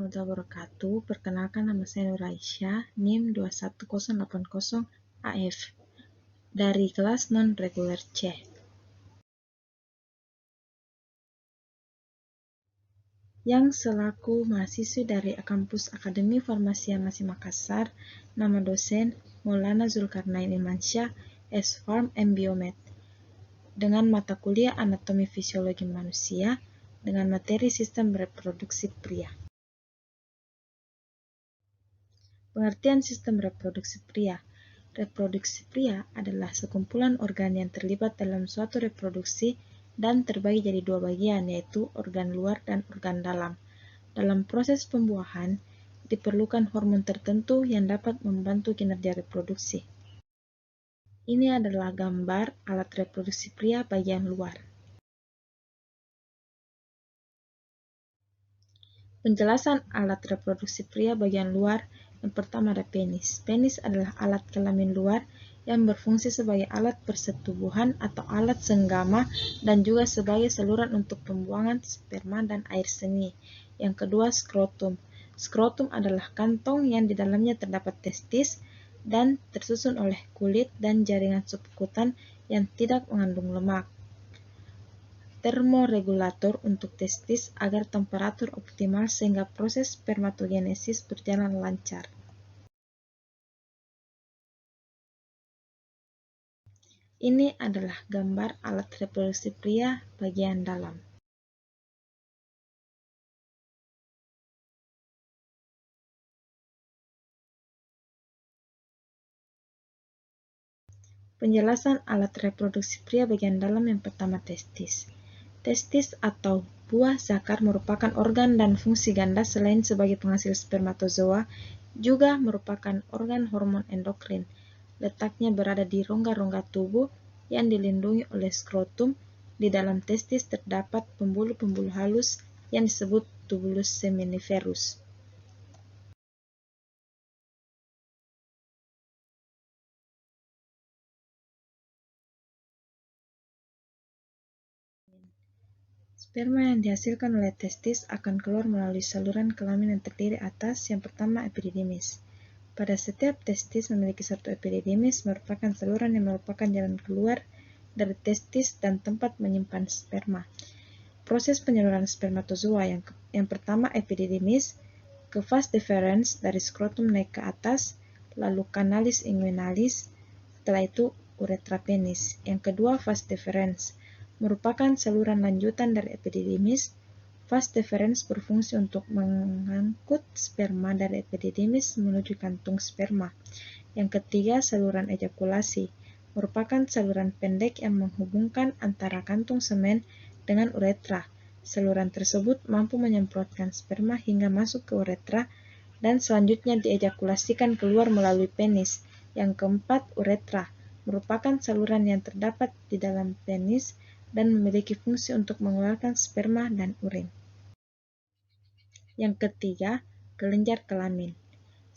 warahmatullahi wabarakatuh. Perkenalkan, nama saya Nur Aisyah, NIM 21080AF dari kelas non-reguler C. Yang selaku mahasiswi dari Kampus Akademi Farmasi Masih Makassar, nama dosen Maulana Zulkarnain Imansyah, S.Pharm M Biomed, dengan mata kuliah Anatomi Fisiologi Manusia dengan materi Sistem Reproduksi Pria. Pengertian sistem reproduksi pria. Reproduksi pria adalah sekumpulan organ yang terlibat dalam suatu reproduksi dan terbagi jadi dua bagian, yaitu organ luar dan organ dalam. Dalam proses pembuahan, diperlukan hormon tertentu yang dapat membantu kinerja reproduksi. Ini adalah gambar alat reproduksi pria bagian luar. Penjelasan alat reproduksi pria bagian luar. Yang pertama ada penis. Penis adalah alat kelamin luar yang berfungsi sebagai alat persetubuhan atau alat senggama dan juga sebagai saluran untuk pembuangan sperma dan air seni. Yang kedua, skrotum. Skrotum adalah kantong yang di dalamnya terdapat testis dan tersusun oleh kulit dan jaringan subkutan yang tidak mengandung lemak. Termoregulator untuk testis agar temperatur optimal sehingga proses spermatogenesis berjalan lancar. Ini adalah gambar alat reproduksi pria bagian dalam. Penjelasan alat reproduksi pria bagian dalam. Yang pertama, testis. Testis atau buah zakar merupakan organ dan fungsi ganda selain sebagai penghasil spermatozoa, juga merupakan organ hormon endokrin. Letaknya berada di rongga-rongga tubuh yang dilindungi oleh skrotum. Di dalam testis terdapat pembuluh-pembuluh halus yang disebut tubulus seminiferus. Sperma yang dihasilkan oleh testis akan keluar melalui saluran kelamin yang terdiri atas. Yang pertama, epididymis. Pada setiap testis memiliki satu epididymis, merupakan saluran yang merupakan jalan keluar dari testis dan tempat menyimpan sperma. Proses penyaluran spermatozoa yang pertama, epididymis, ke vas deferens dari skrotum naik ke atas, lalu kanalis inguinalis, setelah itu uretra penis. Yang kedua, vas deferens, merupakan saluran lanjutan dari epididymis. Vas deferens berfungsi untuk mengangkut sperma dari epididymis menuju kantung sperma. Yang ketiga, saluran ejakulasi, merupakan saluran pendek yang menghubungkan antara kantung semen dengan uretra. Saluran tersebut mampu menyemprotkan sperma hingga masuk ke uretra dan selanjutnya diejakulasikan keluar melalui penis. Yang keempat, uretra, merupakan saluran yang terdapat di dalam penis dan memiliki fungsi untuk mengeluarkan sperma dan urin. Yang ketiga, kelenjar kelamin.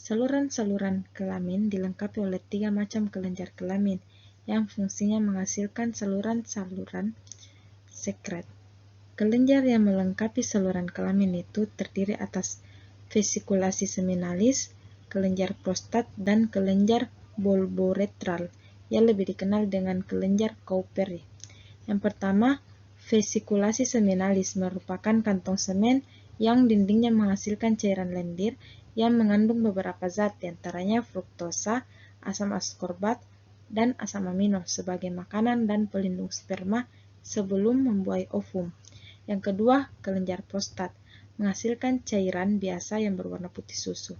Saluran-saluran kelamin dilengkapi oleh 3 macam kelenjar kelamin yang fungsinya menghasilkan saluran-saluran sekret. Kelenjar yang melengkapi saluran kelamin itu terdiri atas vesikulasi seminalis, kelenjar prostat, dan kelenjar bulboretral yang lebih dikenal dengan kelenjar Cowperry. Yang pertama, vesikulasi seminalis merupakan kantong semen yang dindingnya menghasilkan cairan lendir yang mengandung beberapa zat, diantaranya fruktosa, asam askorbat, dan asam amino sebagai makanan dan pelindung sperma sebelum membuai ovum. Yang kedua, kelenjar prostat menghasilkan cairan biasa yang berwarna putih susu.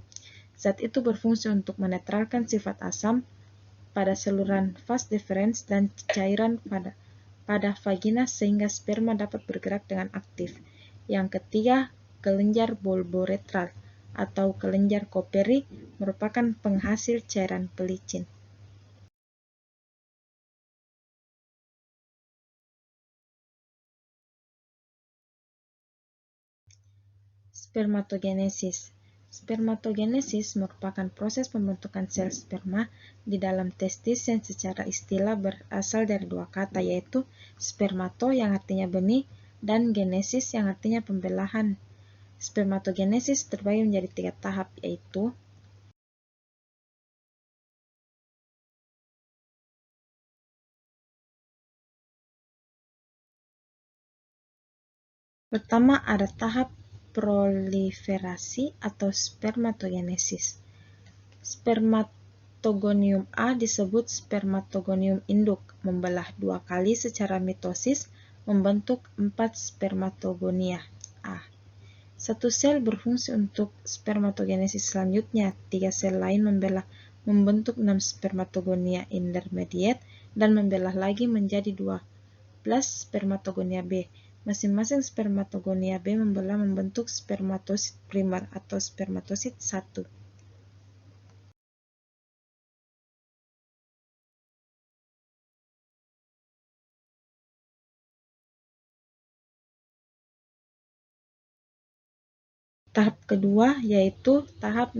Zat itu berfungsi untuk menetralkan sifat asam pada saluran vas deferens dan cairan pada vagina sehingga sperma dapat bergerak dengan aktif. Yang ketiga, kelenjar bulboretral atau kelenjar Cowperry merupakan penghasil cairan pelicin. Spermatogenesis. Spermatogenesis merupakan proses pembentukan sel sperma di dalam testis yang secara istilah berasal dari 2 kata, yaitu spermato yang artinya benih dan genesis yang artinya pembelahan. Spermatogenesis terbagi menjadi 3 tahap, yaitu pertama ada tahap proliferasi atau spermatogenesis. Spermatogonium A disebut spermatogonium induk, membelah 2 kali secara mitosis membentuk 4 spermatogonia A. Satu sel berfungsi untuk spermatogenesis selanjutnya, 3 sel lain membelah membentuk 6 spermatogonia intermediate dan membelah lagi menjadi 12 spermatogonia B. Masing-masing spermatogonia B membelah membentuk spermatosit primer atau spermatosit 1. Tahap kedua yaitu tahap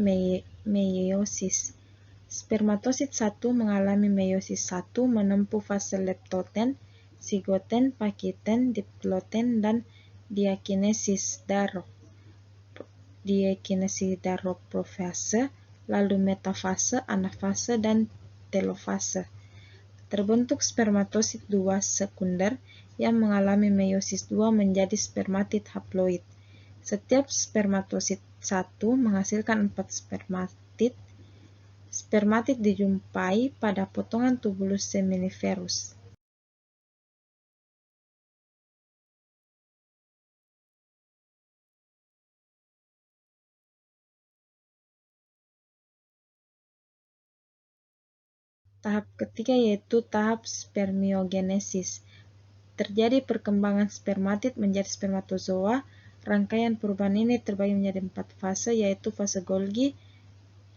meiosis. Spermatosit 1 mengalami meiosis 1 menempuh fase leptoten, sigoten, pakiten, diploten, dan diakinesis daroprofase, lalu metafase, anafase, dan telofase. Terbentuk spermatosit 2 sekunder yang mengalami meiosis 2 menjadi spermatid haploid. Setiap spermatosit 1 menghasilkan 4 spermatid. Spermatid dijumpai pada potongan tubulus seminiferus. Tahap ketiga yaitu tahap spermiogenesis. Terjadi perkembangan spermatid menjadi spermatozoa. Rangkaian perubahan ini terbagi menjadi 4 fase, yaitu fase Golgi,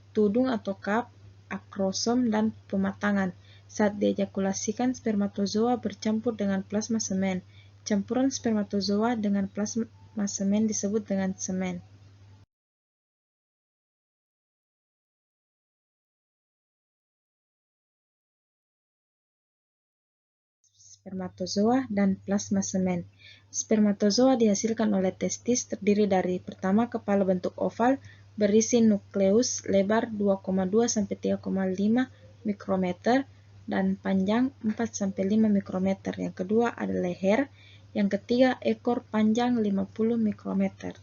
tudung atau cup, akrosom, dan pematangan. Saat diejakulasikan, spermatozoa bercampur dengan plasma semen. Campuran spermatozoa dengan plasma semen disebut dengan semen. Spermatozoa dan plasma semen. Spermatozoa dihasilkan oleh testis, terdiri dari pertama kepala bentuk oval berisi nukleus lebar 2,2–3,5 mikrometer dan panjang 4–5 mikrometer. Yang kedua ada leher, yang ketiga ekor panjang 50 mikrometer.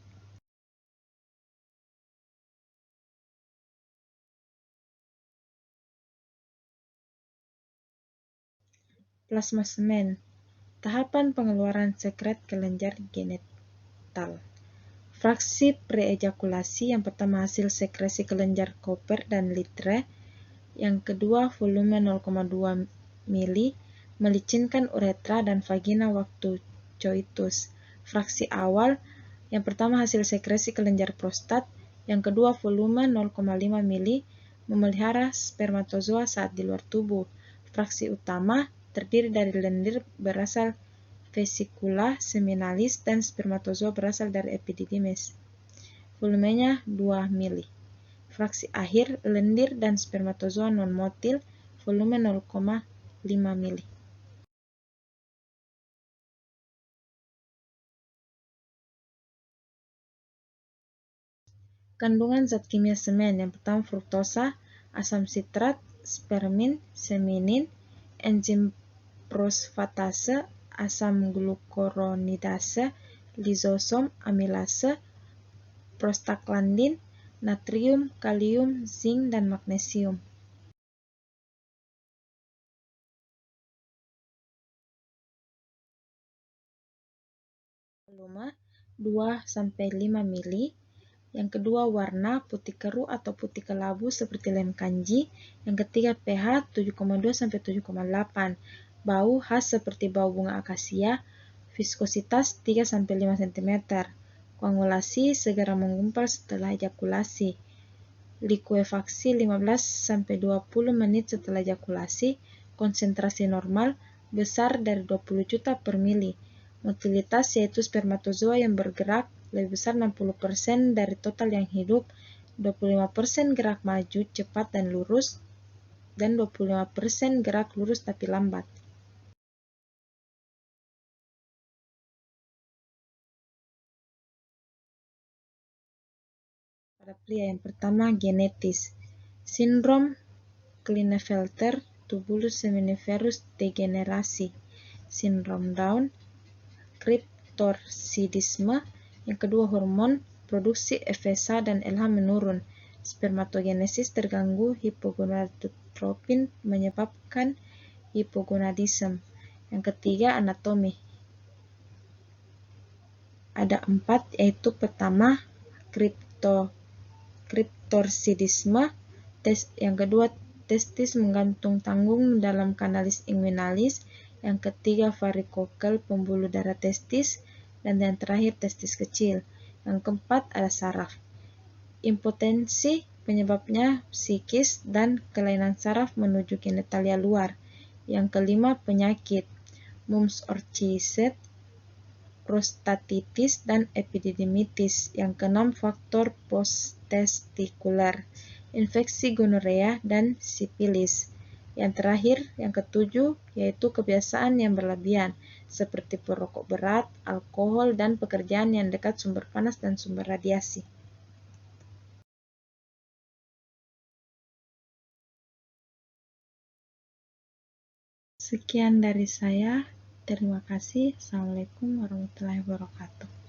Plasma semen. Tahapan pengeluaran sekret kelenjar genital. Fraksi preejakulasi, yang pertama hasil sekresi kelenjar Cooper dan Litre, yang kedua volume 0,2 mili, melicinkan uretra dan vagina waktu coitus. Fraksi awal, yang pertama hasil sekresi kelenjar prostat, yang kedua volume 0,5 mili, memelihara spermatozoa saat di luar tubuh. Fraksi utama terdiri dari lendir berasal vesicula seminalis dan spermatozoa berasal dari epididymis. Volumenya 2 mili. Fraksi akhir, lendir dan spermatozoa non-motil, volume 0,5 mili. Kandungan zat kimia semen, yang pertama fruktosa, asam sitrat, spermin, seminin, enzim fosfatase, asam glukuronidase, lisosom, amilase, prostaglandin, natrium, kalium, zinc, dan magnesium. Volume 2–5 mili. Yang kedua warna putih keruh atau putih kelabu seperti lem kanji. Yang ketiga pH 7,2–7,8. Bau khas seperti bau bunga akasia. Viskositas 3–5 cm. Koagulasi segera menggumpal setelah ejakulasi. Likuefaksi 15–20 menit setelah ejakulasi. Konsentrasi normal besar dari 20 juta per mili. Motilitas yaitu spermatozoa yang bergerak lebih besar 60% dari total yang hidup, 25% gerak maju cepat dan lurus, dan 25% gerak lurus tapi lambat. Pada pria yang pertama, genetis. Sindrom Klinefelter-Tubulus seminiferus degenerasi. Sindrom Down, kriptorsidisme. Yang kedua, hormon produksi FSH dan LH menurun. Spermatogenesis terganggu, hipogonadotropin menyebabkan hipogonadisme. Yang ketiga, anatomi. Ada 4, yaitu pertama, kriptorsidisme. Yang kedua, testis menggantung tanggung dalam kanalis inguinalis. Yang ketiga, varikokel pembuluh darah testis. Dan yang terakhir, testis kecil. Yang keempat, ada saraf. Impotensi penyebabnya psikis dan kelainan saraf menuju genitalia luar. Yang kelima, penyakit mumps orchiset, prostatitis, dan epididymitis. Yang keenam, faktor posttestikular, infeksi gonorea dan sipilis. Yang terakhir, yang ketujuh, yaitu kebiasaan yang berlebihan, seperti perokok berat, alkohol, dan pekerjaan yang dekat sumber panas dan sumber radiasi. Sekian dari saya. Terima kasih. Assalamualaikum warahmatullahi wabarakatuh.